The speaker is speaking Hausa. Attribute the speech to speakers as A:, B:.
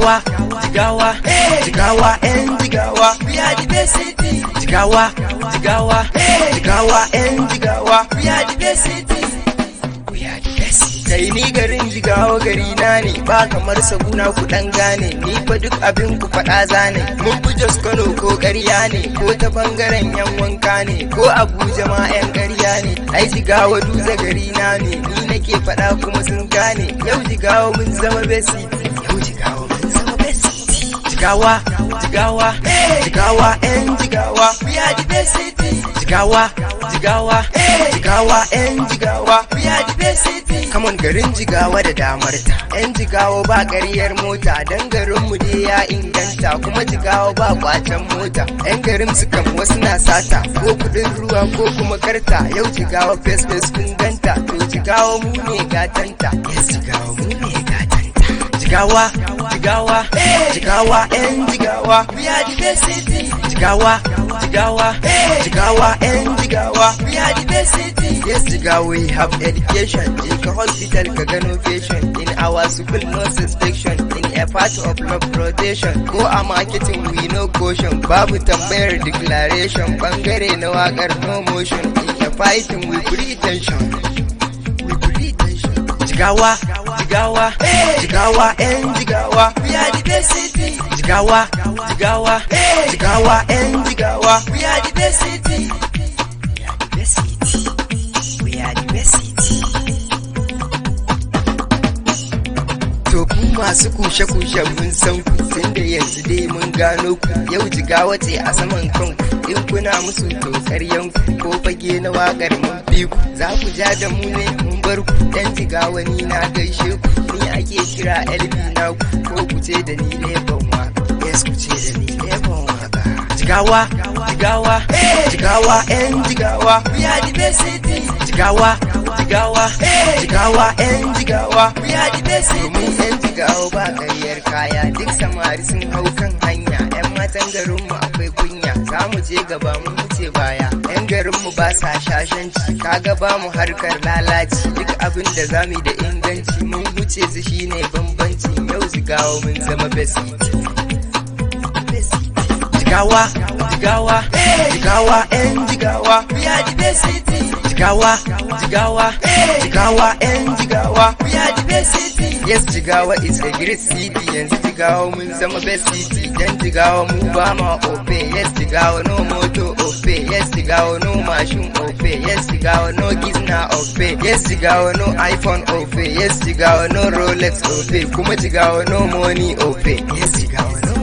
A: Jigawa, Jigawa, Jigawa, and Jigawa, we are the best city. Jigawa, Jigawa, Jigawa, and Jigawa, we are the best city. We are the best city. Kai ni garin Jigawa gari na ne, ba kamar Saguna ku dan gane, ni fa duk abin ku faɗa zane. Mun fi Jos Kano ko ƙarya ne, ko ta bangaren yan wanka ne, ko Abuja ma yan ƙarya ne. Ai Jigawa Dutse gari na ne, ni nake faɗa kuma sun gane. Yau Jigawa mun zama best city. Yau Jigawa mun zama best city. Jigawa, Jigawa, Jigawa, and Jigawa, we are the best city. Jigawa, Jigawa, Jigawa, and Jigawa, we are the best city. Come on garin Jigawa da damarta, yan Jigawa ba ƙaryar mota, dan garinmu dai ya inganta, kuma Jigawa ba kwacen mota. Yan garin su kam wasu na sata, ko kudin ruwa ko kuma karta. Yau Jigawa fes kun ganta, to Jigawa mu ne gatanta. Yes, Jigawa mu ne gatanta. Jigawa, Jigawa, Jigawa, and Jigawa, we are the best city. Jigawa, Jigawa, Jigawa, and Jigawa, we are the best city. Yes, Jigawa, we have education. Jika hospital ka gano patient. In our school no suspicion. In a part of love rotation. Go a marketing we no caution. Babu tambayar declaration. Bangare na wakar no motion. In a fighting we pretension. We pretension. Jigawa, Jigawa, Jigawa, and Jigawa, we are the best city. Jigawa, Jigawa, Jigawa, and Jigawa, we are the best city. We are the best city. We are the best city. To ku masu kushe-kushe mun san ku, tunda yanzu dai mun gano ku. Yau Jigawa ce a saman kanku, in kuna musu to ƙaryanku, ko fage na waƙar mun bi ku. Za ku ja da mu ne mun bar ku, dan Jigawa ni na gaishe ku. Ni ake kira LB na ku, ko ku ce da ni leban waka. Yes, ku ce da ni leban waka. Jigawa, Jigawa, Jigawa, and Jigawa, we are the best city. Jigawa, Jigawa, Jigawa, and Jigawa, we are the best city. Mun yan Jigawa ba ƙaryar kaya, duk samari sun hau kan hanya. Yan matan garinmu akwai kunya, za mu je gaba mu wuce baya. Yan garinmu ba sa shashanci, kaga ba mu harkar lalaci. Duk abin da za mu yi da inganci, mun wuce su shine bambanci. Yau Jigawa mun zama best city. Jigawa, Jigawa, Jigawa, and Jigawa, we are the best city. Jigawa, Jigawa, Jigawa, and Jigawa, we are the best city. Yes, Jigawa is a great city. Yanzu Jigawa mun zama best city. Dan Jigawa mu ba ma ofe. Yes, Jigawa no moto ofe. Yes, Jigawa no machine ofe. Yes, Jigawa no gizna ofe. Yes, Jigawa no iPhone ofe. Yes, Jigawa no Rolex ofe. Kuma Jigawa no money ofe. Yes, Jigawa no